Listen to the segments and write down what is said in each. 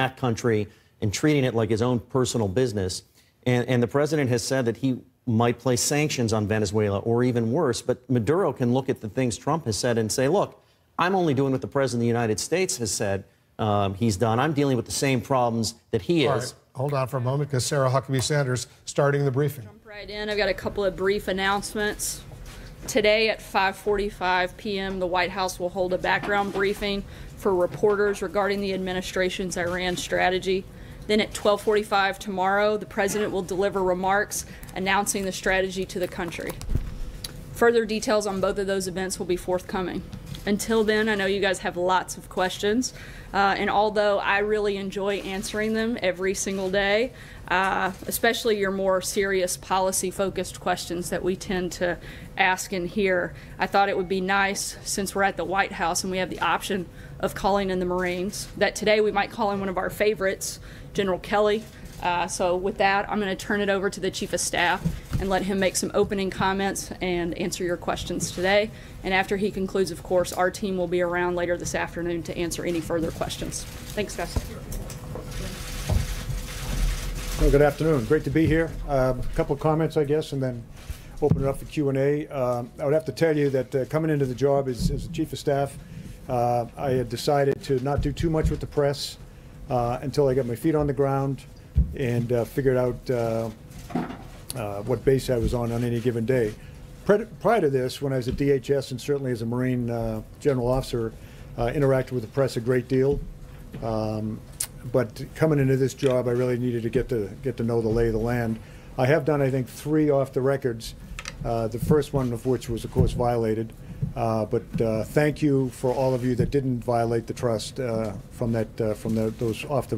that country and treating it like his own personal business. And the president has said that he might place sanctions on Venezuela or even worse. But Maduro can look at the things Trump has said and say, look, I'm only doing what the president of the United States has said he's done. I'm dealing with the same problems that he is. All right. Hold on for a moment, because Sarah Huckabee Sanders starting the briefing. Jump right in. I've got a couple of brief announcements. Today at 5:45 p.m., the White House will hold a background briefing for reporters regarding the administration's Iran strategy. Then at 12:45 tomorrow, the president will deliver remarks announcing the strategy to the country. Further details on both of those events will be forthcoming. Until then, I know you guys have lots of questions, and although I really enjoy answering them every single day, especially your more serious policy-focused questions that we tend to ask in here, I thought it would be nice, since we're at the White House and we have the option of calling in the Marines, that today we might call in one of our favorites, General Kelly. So with that, I'm going to turn it over to the Chief of Staff and let him make some opening comments and answer your questions today. And after he concludes, of course, our team will be around later this afternoon to answer any further questions. Thanks, guys. Well, good afternoon. Great to be here. A couple of comments, I guess, and then open it up for Q&A. I would have to tell you that coming into the job as the Chief of Staff, I had decided to not do too much with the press until I got my feet on the ground and figured out what base I was on any given day. Prior to this, when I was at DHS and certainly as a Marine general officer, interacted with the press a great deal. But coming into this job, I really needed to get to know the lay of the land. I have done, I think, 3 off the records. The first one of which was, of course, violated. But thank you for all of you that didn't violate the trust from those off the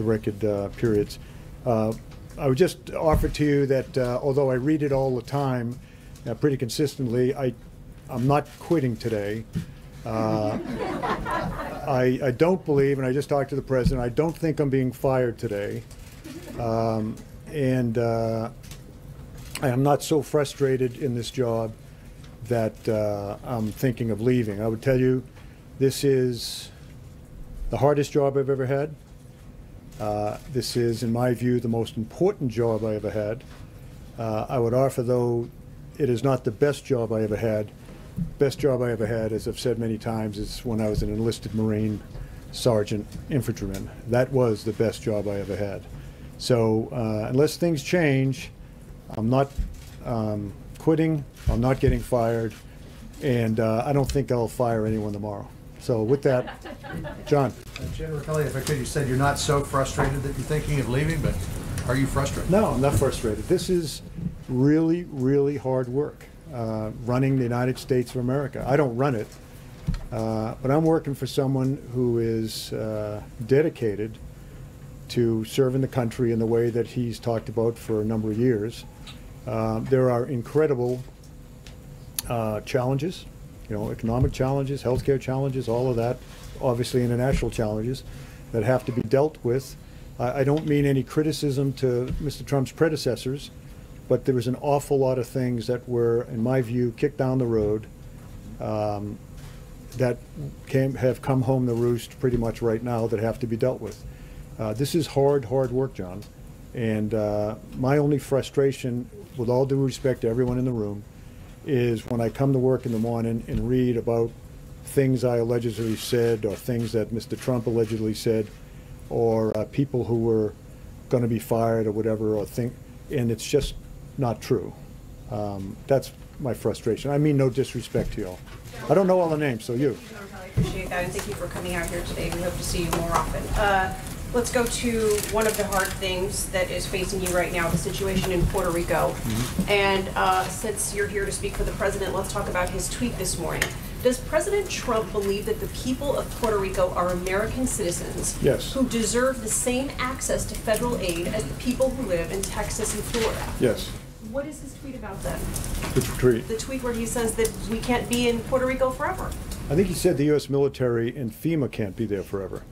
record periods. I would just offer to you that although I read it all the time, pretty consistently, I'm not quitting today. I don't believe, and I just talked to the president, I don't think I'm being fired today. And I am not so frustrated in this job that I'm thinking of leaving. I would tell you, this is the hardest job I've ever had. This is, in my view, the most important job I ever had. I would offer, though, it is not the best job I ever had. Best job I ever had, as I've said many times, is when I was an enlisted Marine sergeant infantryman. That was the best job I ever had. So unless things change, I'm not quitting, I'm not getting fired, and I don't think I'll fire anyone tomorrow. So with that, John. General Kelly, if I could, you said you're not so frustrated that you're thinking of leaving, but are you frustrated? No, I'm not frustrated. This is really, really hard work, running the United States of America. I don't run it, but I'm working for someone who is dedicated to serving the country in the way that he's talked about for a number of years. There are incredible challenges. You know, economic challenges, healthcare challenges, all of that, obviously international challenges that have to be dealt with. I don't mean any criticism to Mr. Trump's predecessors, but there was an awful lot of things that were, in my view, kicked down the road that have come home to roost pretty much right now that have to be dealt with. This is hard work, John. And my only frustration, with all due respect to everyone in the room, is when I come to work in the morning and read about things I allegedly said or things that Mr. Trump allegedly said or people who were going to be fired or whatever, and it's just not true. That's my frustration. I mean no disrespect to you all. I don't know all the names, so you. I appreciate that, and thank you for coming out here today. We hope to see you more often. Let's go to one of the hard things that is facing you right now, the situation in Puerto Rico. Mm-hmm. And since you're here to speak for the president, let's talk about his tweet this morning. Does President Trump believe that the people of Puerto Rico are American citizens yes. who deserve the same access to federal aid as the people who live in Texas and Florida? Yes. What is his tweet about then? Which tweet? The tweet where he says that we can't be in Puerto Rico forever. I think he said the U.S. military and FEMA can't be there forever.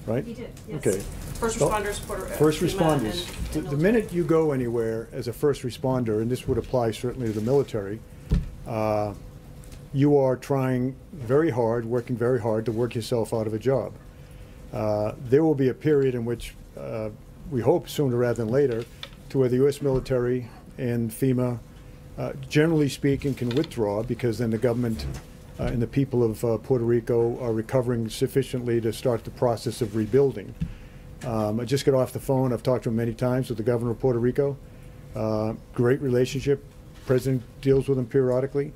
Right? He did, yes. Okay. First responders, first responders. The minute you go anywhere as a first responder, and this would apply certainly to the military, you are trying very hard, working very hard to work yourself out of a job. There will be a period in which we hope sooner rather than later to where the U.S. military and FEMA, generally speaking, can withdraw, because then the government and the people of Puerto Rico are recovering sufficiently to start the process of rebuilding. I just got off the phone. I've talked to him many times with the governor of Puerto Rico. Great relationship. President deals with him periodically.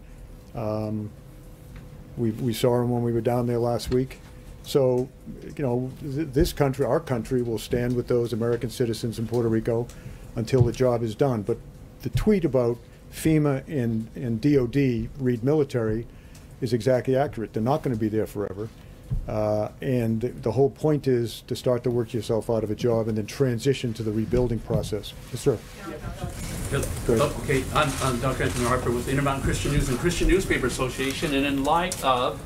We saw him when we were down there last week. So, you know, this country, our country, will stand with those American citizens in Puerto Rico until the job is done. But the tweet about FEMA and DOD, read military, is exactly accurate. They're not going to be there forever. And the whole point is to start to work yourself out of a job and then transition to the rebuilding process. Yes, sir. Okay, I'm Dr. Anthony Harper with the Intermountain Christian News and Christian Newspaper Association, and in light of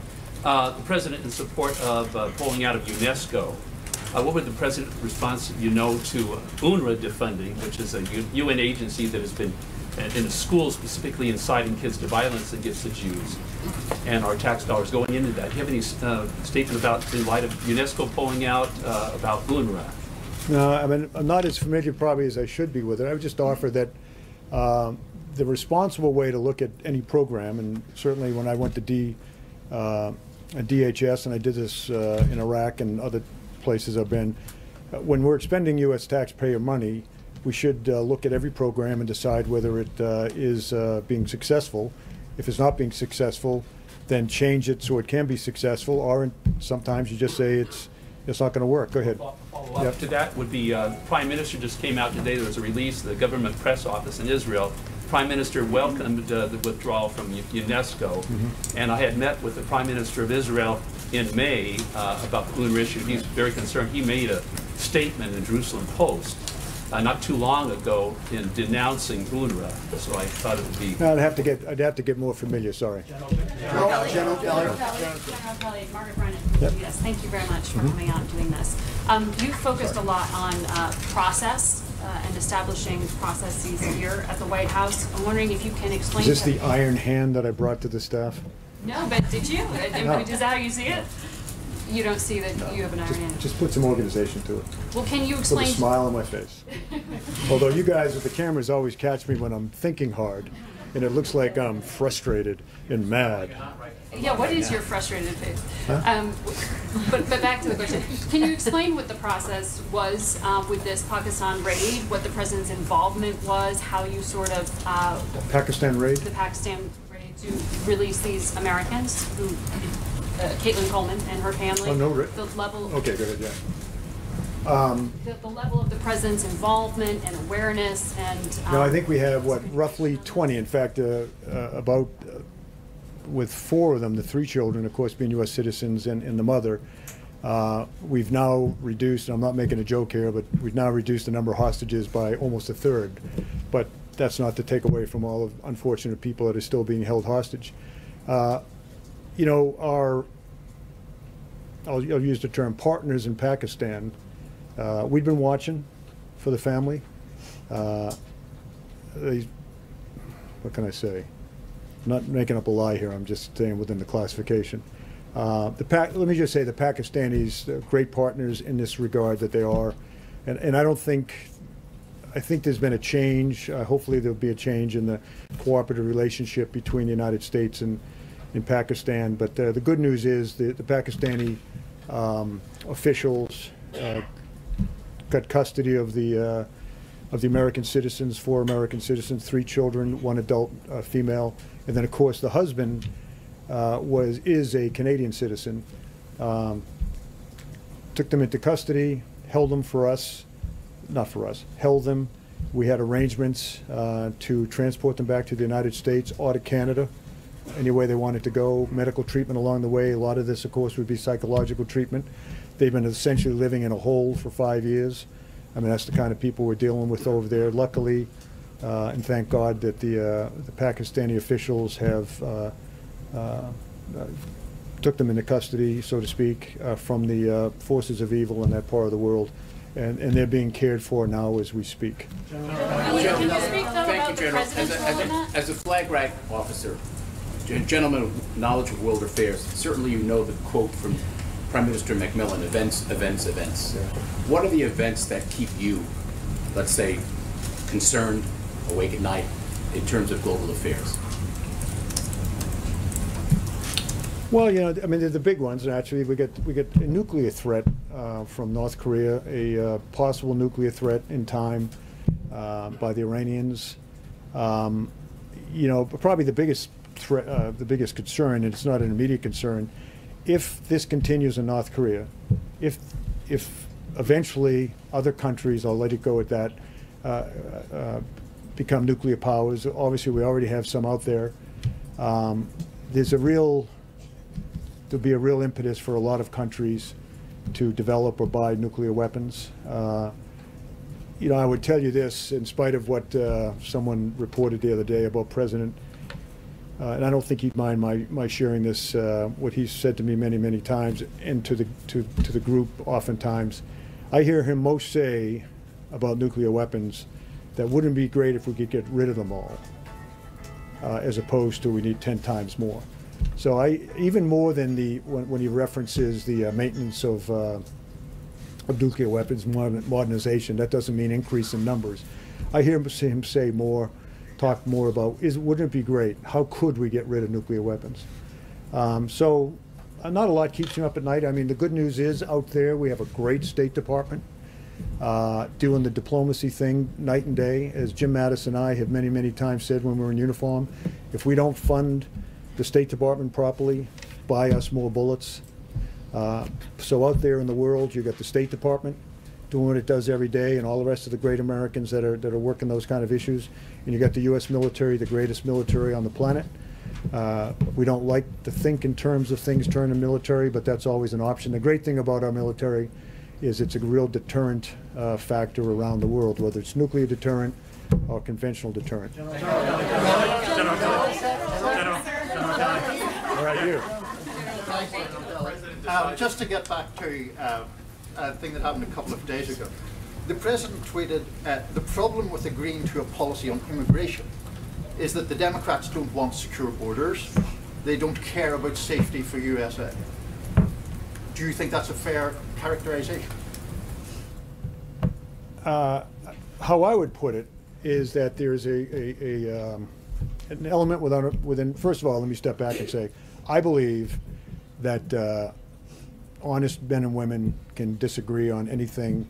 the President in support of pulling out of UNESCO, what would the President's response, to UNRWA defunding, which is a UN agency that has been in the schools specifically inciting kids to violence against the Jews, and our tax dollars going into that? Do you have any statement about, in light of UNESCO pulling out, about UNRWA? No, I mean, I'm not as familiar probably as I should be with it. I would just offer that the responsible way to look at any program, and certainly when I went to DHS, and I did this in Iraq and other places I've been, when we're expending U.S. taxpayer money, we should look at every program and decide whether it is being successful. If it's not being successful, then change it so it can be successful, or sometimes you just say it's not going to work. Go ahead. Follow up to that would be, the Prime Minister just came out today. There was a release, the government press office in Israel. Prime Minister welcomed the withdrawal from UNESCO, and I had met with the Prime Minister of Israel in May about the UNRWA issue. He's very concerned. He made a statement in Jerusalem Post not too long ago in denouncing UNRWA, so I thought it would be. No, I'd have to get more familiar. Sorry. General Kelly. Margaret Brennan. Yep. Yes, thank you very much for coming out and doing this. You focused a lot on process and establishing processes here at the White House. I'm wondering if you can explain. Is this the iron hand that I brought to the staff? No, but did you? No. Is that how you see it? You don't see that you have an iron hand. Just put some organization to it. Well, can you Put explain? a smile on my face. Although you guys with the cameras always catch me when I'm thinking hard, and it looks like I'm frustrated and mad. Yeah, what is your frustrated face? Huh? But back to the question. Can you explain what the process was with this Pakistan raid, what the President's involvement was, how you sort of... Pakistan raid? The Pakistan raid to release these Americans who... Caitlin Coleman and her family. Oh, no, the level. Okay, go ahead, yeah. The level of the President's involvement and awareness and. No, I think we have, roughly 20. In fact, about with 4 of them, the 3 children, of course, being U.S. citizens, and the mother, we've now reduced, and I'm not making a joke here, but we've now reduced the number of hostages by almost a third. But that's not to take away from all of unfortunate people that are still being held hostage. I'll use the term partners in Pakistan. We've been watching for the family. What can I say? I'm not making up a lie here. I'm just staying within the classification. Let me just say the Pakistanis, great partners in this regard that they are, and I think there's been a change. Hopefully there'll be a change in the cooperative relationship between the United States and in Pakistan. But the good news is the Pakistani officials got custody of the American citizens, 4 American citizens, 3 children, 1 adult female, and then of course the husband is a Canadian citizen. Took them into custody, held them for us, not for us, held them. We had arrangements to transport them back to the United States or to Canada, any way they wanted to go, medical treatment along the way. A lot of this, of course, would be psychological treatment. They've been essentially living in a hole for 5 years. I mean, that's the kind of people we're dealing with over there. Luckily, and thank God that the Pakistani officials have took them into custody, so to speak, from the forces of evil in that part of the world. And they're being cared for now as we speak. Can you speak, though, about the President's role in that? As a flag rank officer, a gentleman of knowledge of world affairs, certainly you know the quote from Prime Minister Macmillan, events. What are the events that keep you, let's say, concerned, awake at night, in terms of global affairs? Well, you know, I mean, they're the big ones. Actually, we get a nuclear threat from North Korea, a possible nuclear threat in time by the Iranians. You know, probably the biggest threat, the biggest concern, and it's not an immediate concern, if this continues in North Korea, if eventually other countries, I'll let it go at that, become nuclear powers. Obviously, we already have some out there. There'll be a real impetus for a lot of countries to develop or buy nuclear weapons. You know, I would tell you this, in spite of what someone reported the other day about President, and I don't think he'd mind my sharing this, what he's said to me many times, and to the group oftentimes. I hear him most say about nuclear weapons that wouldn't be great if we could get rid of them all, as opposed to we need 10 times more. So even more than when he references the maintenance of nuclear weapons, modernization, that doesn't mean increase in numbers. I hear him say talk more about, wouldn't it be great? How could we get rid of nuclear weapons? So not a lot keeps me up at night. I mean, the good news is out there we have a great State Department doing the diplomacy thing night and day. As Jim Mattis and I have many times said when we were in uniform, if we don't fund the State Department properly, buy us more bullets. So out there in the world, you got the State Department doing what it does every day, and all the rest of the great Americans that are working those kind of issues. And you got the U.S. military, the greatest military on the planet. We don't like to think in terms of things turning military, but that's always an option. The great thing about our military is it's a real deterrent factor around the world, whether it's nuclear deterrent or conventional deterrent. Right here. Just to get back to a thing that happened a couple of days ago. The President tweeted, the problem with agreeing to a policy on immigration is that the Democrats don't want secure borders. They don't care about safety for USA. Do you think that's a fair characterization? How I would put it is that there's an element within, first of all, let me step back and say, I believe that honest men and women can disagree on anything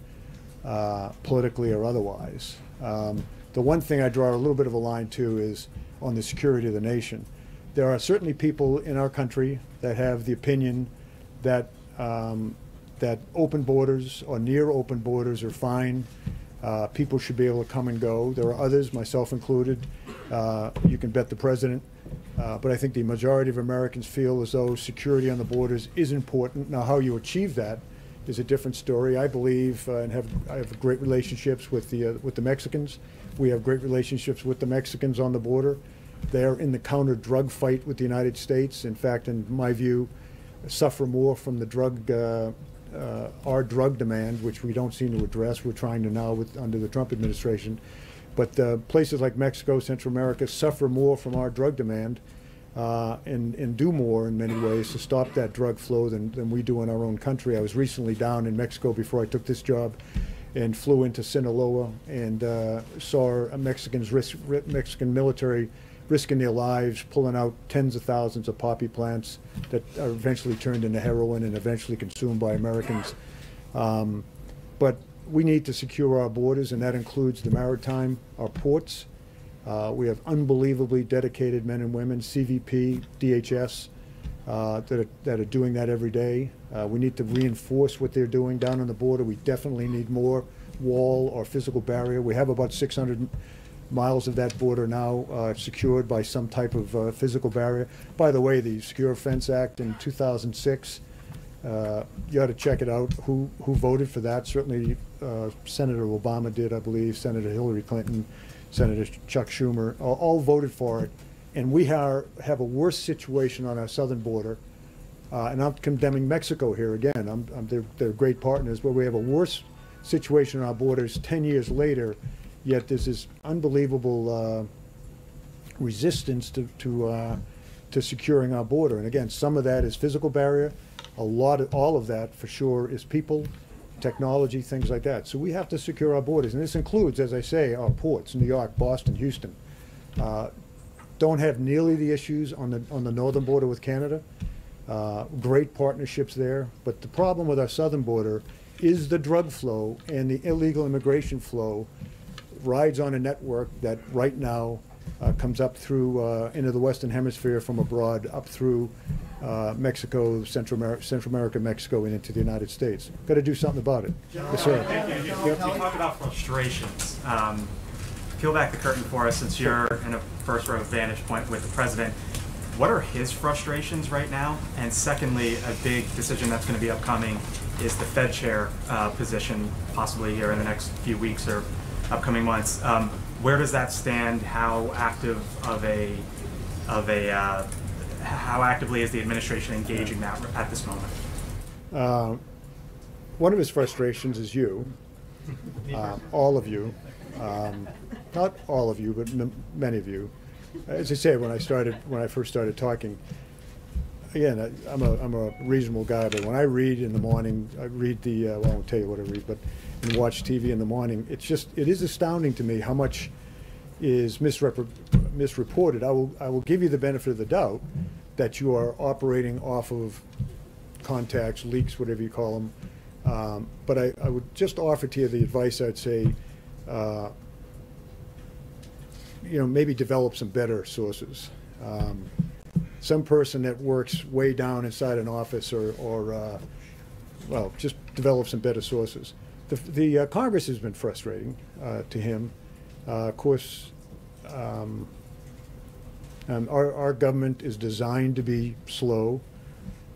politically or otherwise. The one thing I draw a little bit of a line to is on the security of the nation. There are certainly people in our country that have the opinion that that open borders or near open borders are fine. People should be able to come and go. There are others, myself included. You can bet the President. But I think the majority of Americans feel as though security on the borders is important. Now, how you achieve that is a different story. I believe I have great relationships with the Mexicans. We have great relationships with the Mexicans on the border. They're in the counter-drug fight with the United States. In fact, in my view, suffer more from the our drug demand, which we don't seem to address. We're trying to now under the Trump administration. But places like Mexico, Central America suffer more from our drug demand and do more in many ways to stop that drug flow than we do in our own country. I was recently down in Mexico before I took this job and flew into Sinaloa and saw Mexican military risking their lives, pulling out tens of thousands of poppy plants that are eventually turned into heroin and eventually consumed by Americans. But we need to secure our borders, and that includes the maritime, our ports. We have unbelievably dedicated men and women, CVP, DHS, that are doing that every day. We need to reinforce what they're doing down on the border. We definitely need more wall or physical barrier. We have about 600 miles of that border now secured by some type of physical barrier. By the way, the Secure Fence Act in 2006, you ought to check it out. Who voted for that? Certainly Senator Obama did, I believe. Senator Hillary Clinton, Senator Chuck Schumer, all voted for it. And we have a worse situation on our southern border. And I'm condemning Mexico here again. They're great partners, but we have a worse situation on our borders 10 years later. Yet there's this unbelievable resistance to securing our border. And again, some of that is physical barrier. all of that for sure is people, technology, things like that. So we have to secure our borders, and this includes, as I say, our ports, New York, Boston, Houston. Don't have nearly the issues on the northern border with Canada. Great partnerships there, but the problem with our southern border is the drug flow, and the illegal immigration flow rides on a network that right now comes up through into the Western Hemisphere from abroad, up through Mexico, Central America, Mexico, and into the United States. Got to do something about it. Yes, sir. You talk about frustrations. Peel back the curtain for us, since you're in a first row vantage point with the president. What are his frustrations right now? And secondly, a big decision that's going to be upcoming is the Fed chair position, possibly here in the next few weeks or upcoming months. Where does that stand? How actively is the administration engaging that at this moment? One of his frustrations is you, all of you, not all of you, but many of you. As I say, when I first started talking, again, I'm a reasonable guy, but when I read in the morning, I read well, I won't tell you what I read, but and watch TV in the morning, it is astounding to me how much is misreported. I will give you the benefit of the doubt that you are operating off of contacts, leaks, whatever you call them. But I would just offer to you the advice. I'd say, maybe develop some better sources. Some person that works way down inside an office, or just develop some better sources. The Congress has been frustrating to him. Of course, our government is designed to be slow,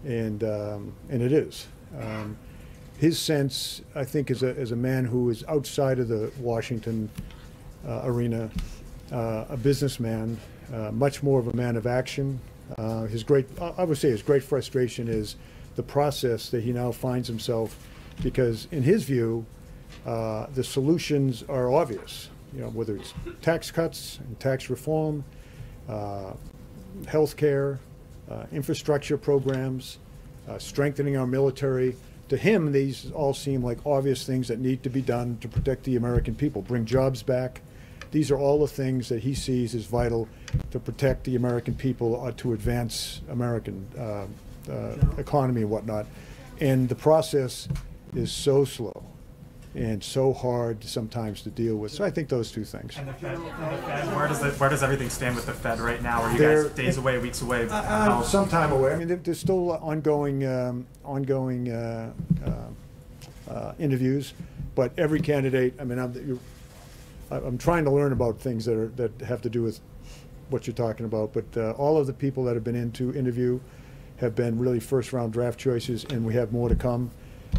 and it is. His sense, I think, as a man who is outside of the Washington arena, a businessman, much more of a man of action. I would say his great frustration is the process that he now finds himself, because in his view, the solutions are obvious. Whether it's tax cuts and tax reform, health care, infrastructure programs, strengthening our military. To him, these all seem like obvious things that need to be done to protect the American people, bring jobs back. These are all the things that he sees as vital to protect the American people, to advance American economy and whatnot. And the process is so slow and so hard sometimes to deal with. So I think those two things. And the Fed, where does everything stand with the Fed right now? Are you guys days away, weeks away? Some time away. I mean, there's still ongoing interviews, but every candidate. I mean, I'm trying to learn about things that have to do with what you're talking about. But all of the people that have been into interview have been really first-round draft choices, and we have more to come.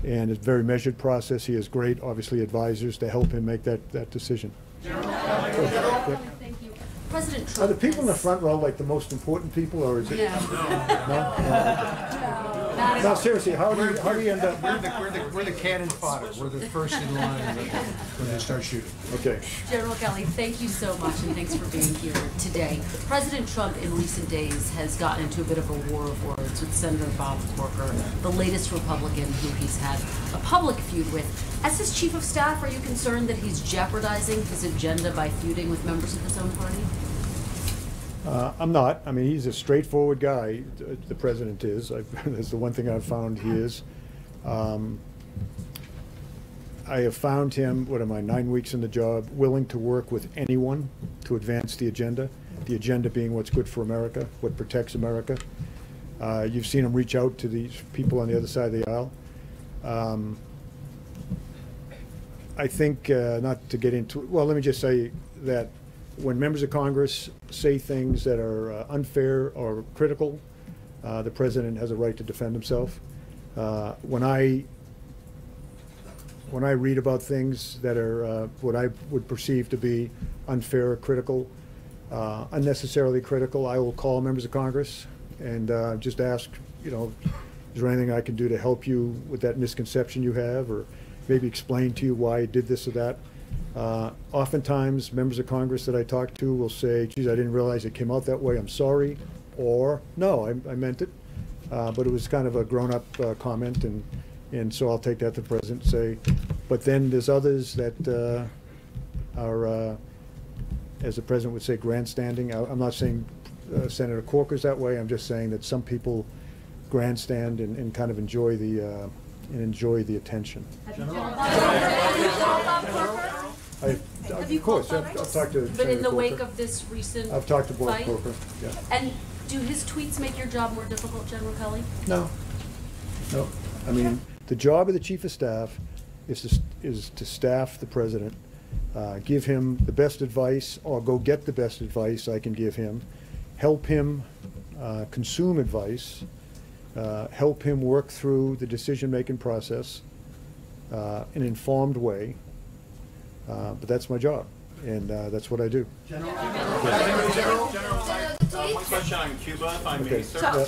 And it's a very measured process. He has great, obviously, advisors to help him make that decision. Thank you. President Trump. Are the people in the front row like the most important people, or is it? No, seriously, how do you end up? We're the cannon fodder. We're the first in line when they start shooting. Okay. General Kelly, thank you so much, and thanks for being here today. President Trump in recent days has gotten into a bit of a war of words with Senator Bob Corker, the latest Republican who he's had a public feud with. As his chief of staff, are you concerned that he's jeopardizing his agenda by feuding with members of his own party? I'm not. I mean, he's a straightforward guy, the president is. That's the one thing I've found he is. I have found him, 9 weeks in the job, willing to work with anyone to advance the agenda being what's good for America, what protects America. You've seen him reach out to these people on the other side of the aisle. I think, not to get into, well, let me just say that when members of Congress say things that are unfair or critical, the president has a right to defend himself. When I read about things that are what I would perceive to be unfair or critical, unnecessarily critical, I will call members of Congress and just ask, is there anything I can do to help you with that misconception you have, or maybe explain to you why I did this or that. Oftentimes, members of Congress that I talk to will say, geez, I didn't realize it came out that way, I'm sorry, or no, I meant it. but it was kind of a grown-up comment, and so I'll take that to the president and say, but then there's others that are, as the president would say, grandstanding. I'm not saying Senator Corker's that way. I'm just saying that some people grandstand and kind of enjoy the attention. Of course, I've talked to. But in the Senator wake Corker. of this recent I've talked to Board fight? Corker. Yeah. And do his tweets make your job more difficult, General Kelly? No. No. I mean, the job of the Chief of Staff is to staff the President, give him the best advice, or go get the best advice I can give him, help him consume advice, help him work through the decision-making process in an informed way. But that's my job, and that's what I do. General, one question on Cuba, if I may, Okay. sir.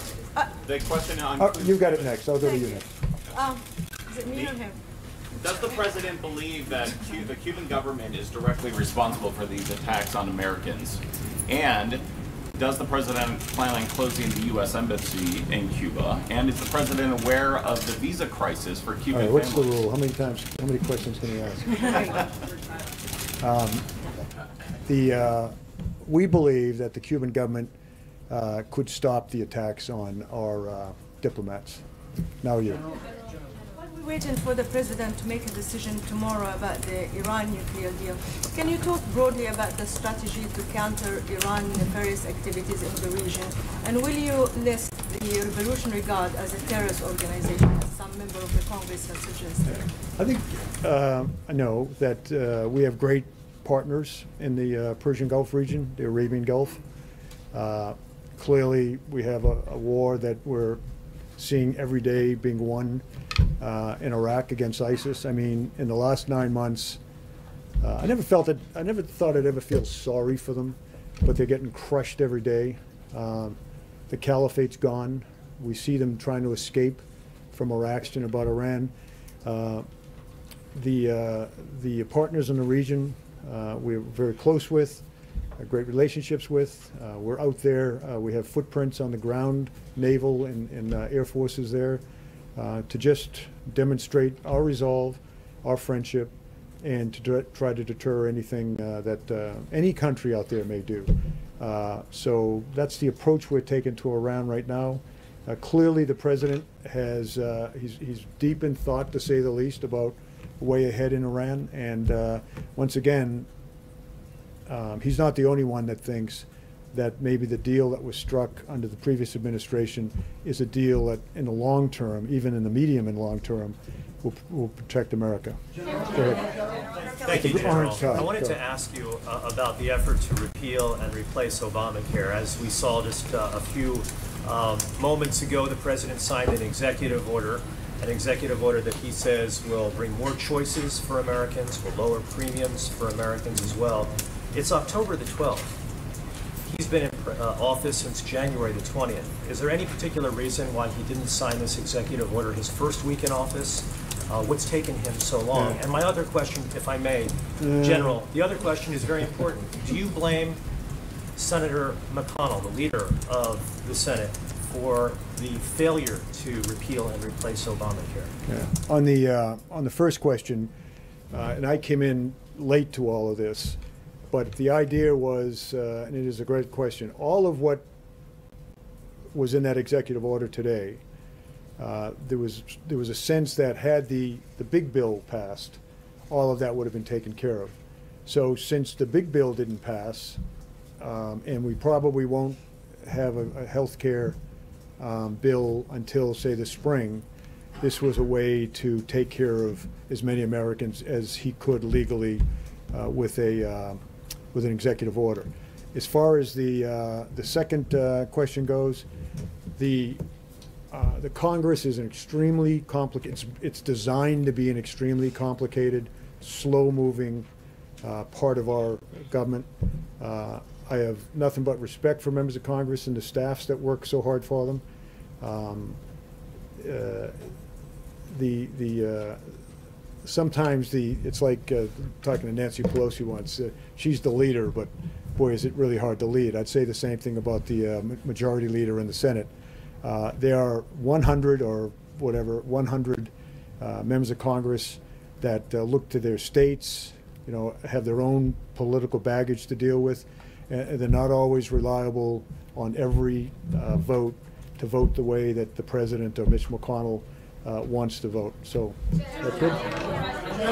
The question on You got it next. I'll go to you next. Is it me or him? does the president believe that the Cuban government is directly responsible for these attacks on Americans? And does the president plan on closing the U.S. embassy in Cuba? And is the president aware of the visa crisis for All Cuban right, what's the families? rule? How many questions can you ask? We believe that the Cuban government could stop the attacks on our diplomats. Now you. While we're waiting for the president to make a decision tomorrow about the Iran nuclear deal, can you talk broadly about the strategy to counter Iran nefarious activities in the region? And will you list the Revolutionary Guard as a terrorist organization, as some member of the Congress has suggested? I think I know that we have great partners in the Persian Gulf region, the Arabian Gulf. Clearly, we have a war that we're seeing every day being won in Iraq against ISIS. I mean, in the last 9 months, I never thought I'd ever feel sorry for them, but they're getting crushed every day. The caliphate's gone. We see them trying to escape from Iraq and about Iran. The partners in the region we're very close with, great relationships with. We're out there. We have footprints on the ground, naval and air forces there, to just demonstrate our resolve, our friendship, and to try to deter anything that any country out there may do. So that's the approach we're taking to Iran right now. Clearly, the president has he's deep in thought, to say the least, about way ahead in Iran. And once again, he's not the only one that thinks that maybe the deal that was struck under the previous administration is a deal that, in the long term, even in the medium and long term, will protect America. Go ahead. Thank you, General. Orange tie. I wanted to ask you about the effort to repeal and replace Obamacare. As we saw just a few moments ago, the president signed an executive order that he says will bring more choices for Americans, will lower premiums for Americans as well. It's October the 12th. He's been in office since January the 20th. Is there any particular reason why he didn't sign this executive order his first week in office? What's taken him so long? And my other question, if I may, General, the other question is very important. Do you blame Senator McConnell, the leader of the Senate, for the failure to repeal and replace Obamacare? Yeah. On the first question, and I came in late to all of this, but the idea was, and it is a great question, all of what was in that executive order today, there was a sense that had the big bill passed, all of that would have been taken care of. So since the big bill didn't pass, and we probably won't have a health care bill until, say, the spring, this was a way to take care of as many Americans as he could legally with an executive order. As far as the second question goes, the Congress is an extremely complicated. It's designed to be an extremely complicated, slow-moving part of our government. I have nothing but respect for members of Congress and the staffs that work so hard for them. Sometimes it's like talking to Nancy Pelosi once. She's the leader, but boy, is it really hard to lead. I'd say the same thing about the majority leader in the Senate. There are 100 or whatever, 100 members of Congress that look to their states, you know, have their own political baggage to deal with, and they're not always reliable on every vote to vote the way that the president or Mitch McConnell wants to vote. So that's good.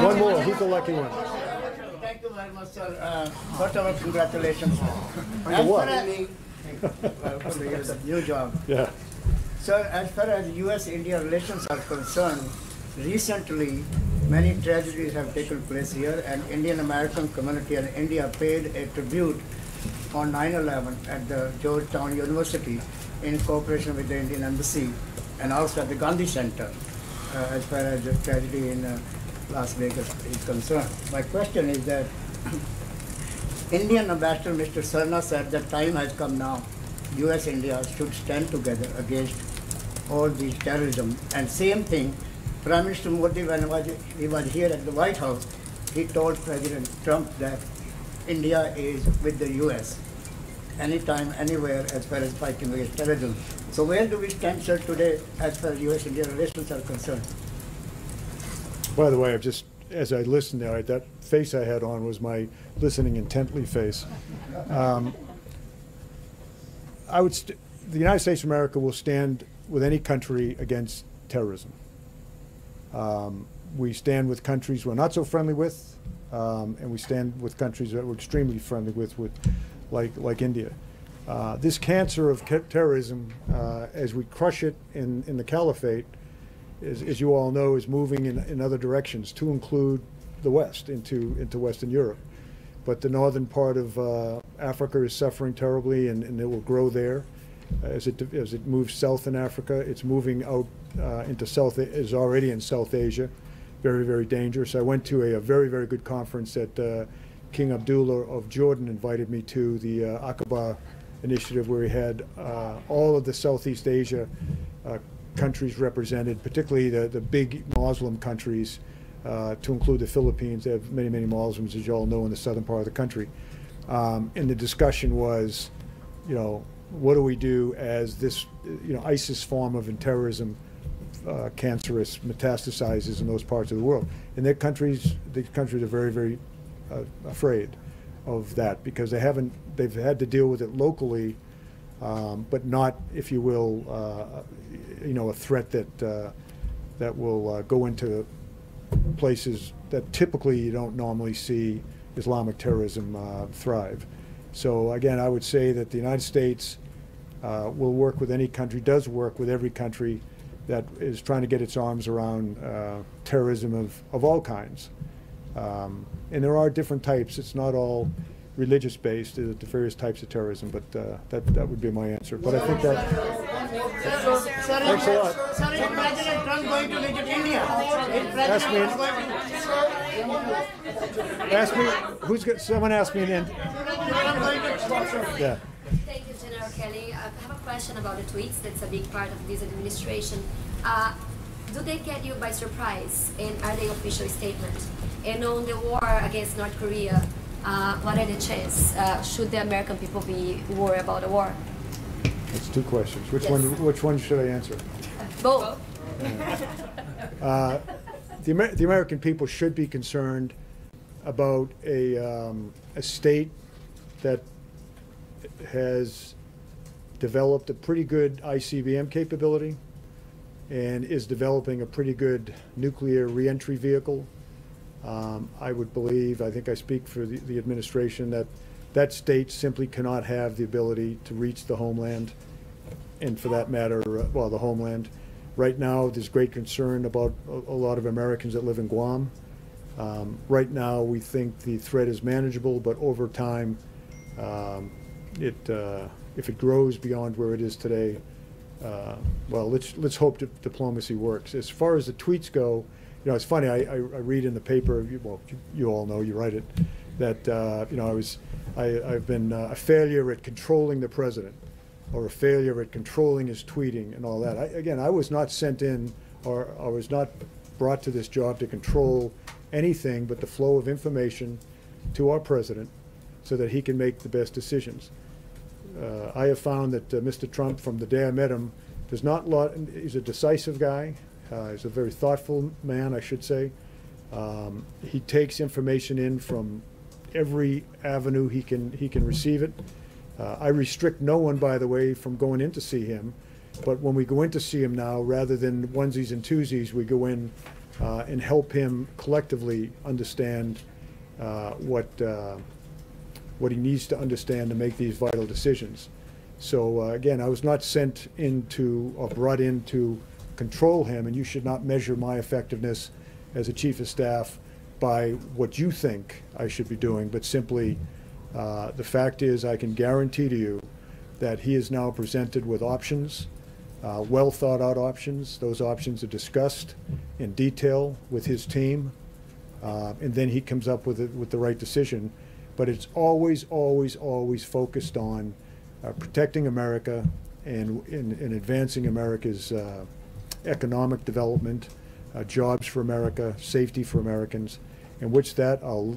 One more. Who's the lucky one? Thank you very much, sir. First of all, congratulations. On what? For your new job. Yeah. Sir, as far as U.S.-India relations are concerned, recently many tragedies have taken place here, and Indian American community in India paid a tribute on 9/11 at the Georgetown University in cooperation with the Indian Embassy and also at the Gandhi Center, as far as the tragedy in Las Vegas is concerned. My question is that Indian Ambassador Mr. Sarna said that time has come now. U.S.-India should stand together against all these terrorism. And same thing, Prime Minister Modi, when he was here at the White House, he told President Trump that India is with the U.S. anytime, anywhere, as far as fighting against terrorism. So where do we stand, sir, today, as far as U.S.-India relations are concerned? By the way, I've just, as I listened there, that face I had on was my listening intently face. The United States of America will stand with any country against terrorism. We stand with countries we're not so friendly with, and we stand with countries that we're extremely friendly with like India. This cancer of terrorism, as we crush it in the caliphate, as you all know, is moving in other directions, to include the West, into Western Europe. But the northern part of Africa is suffering terribly, and it will grow there. As it moves south in Africa, it's moving out into is already in South Asia. Very, very dangerous. I went to a very, very good conference that King Abdullah of Jordan invited me to, the Aqaba initiative, where he had all of the Southeast Asia countries represented, particularly the big Muslim countries, to include the Philippines. They have many, many Muslims, as you all know, in the southern part of the country. And the discussion was, you know, what do we do as this, you know, ISIS form of terrorism, cancerous, metastasizes in those parts of the world? And these countries are very, very afraid of that, because they've had to deal with it locally, but not, if you will, you know, a threat that will go into places that typically you don't normally see Islamic terrorism thrive. So again, I would say that the United States will work with any country, does work with every country that is trying to get its arms around terrorism of all kinds. And there are different types. It's not all religious-based. There's various types of terrorism, but that would be my answer. But I think that... Thanks a lot. Sir, is President Trump going to visit India? Someone asked me an Yeah. Thank you, General Kelly. I have a question about the tweets. That's a big part of this administration. Do they get you by surprise, and are they official statements? And on the war against North Korea, what are the chances? Should the American people be worried about the war? That's two questions. Yes. Which one should I answer? Both. The American people should be concerned about a state that has developed a pretty good ICBM capability and is developing a pretty good nuclear reentry vehicle. I would believe, I think I speak for the administration, that state simply cannot have the ability to reach the homeland, and for that matter, well, the homeland. Right now, there's great concern about a lot of Americans that live in Guam. Right now, we think the threat is manageable, but over time, if it grows beyond where it is today, well, let's hope diplomacy works. As far as the tweets go, you know, it's funny. I read in the paper. Well, you all know, you write it, that you know, I've been a failure at controlling the president, or a failure at controlling his tweeting and all that. Again, I was not sent in, or I was not brought to this job to control anything but the flow of information to our president, so that he can make the best decisions. I have found that Mr. Trump, from the day I met him, There's not a lot. He's a decisive guy. He's a very thoughtful man, I should say. He takes information in from every avenue he can receive it. I restrict no one, by the way, from going in to see him. But when we go in to see him now, rather than onesies and twosies, we go in and help him collectively understand what he needs to understand to make these vital decisions. So again, I was not sent into or brought in to control him, and you should not measure my effectiveness as a chief of staff by what you think I should be doing, but simply the fact is I can guarantee to you that he is now presented with options, well thought out options. Those options are discussed in detail with his team, and then he comes up with the right decision. But it's always, always, always focused on protecting America and advancing America's economic development, jobs for America, safety for Americans, in which that I'll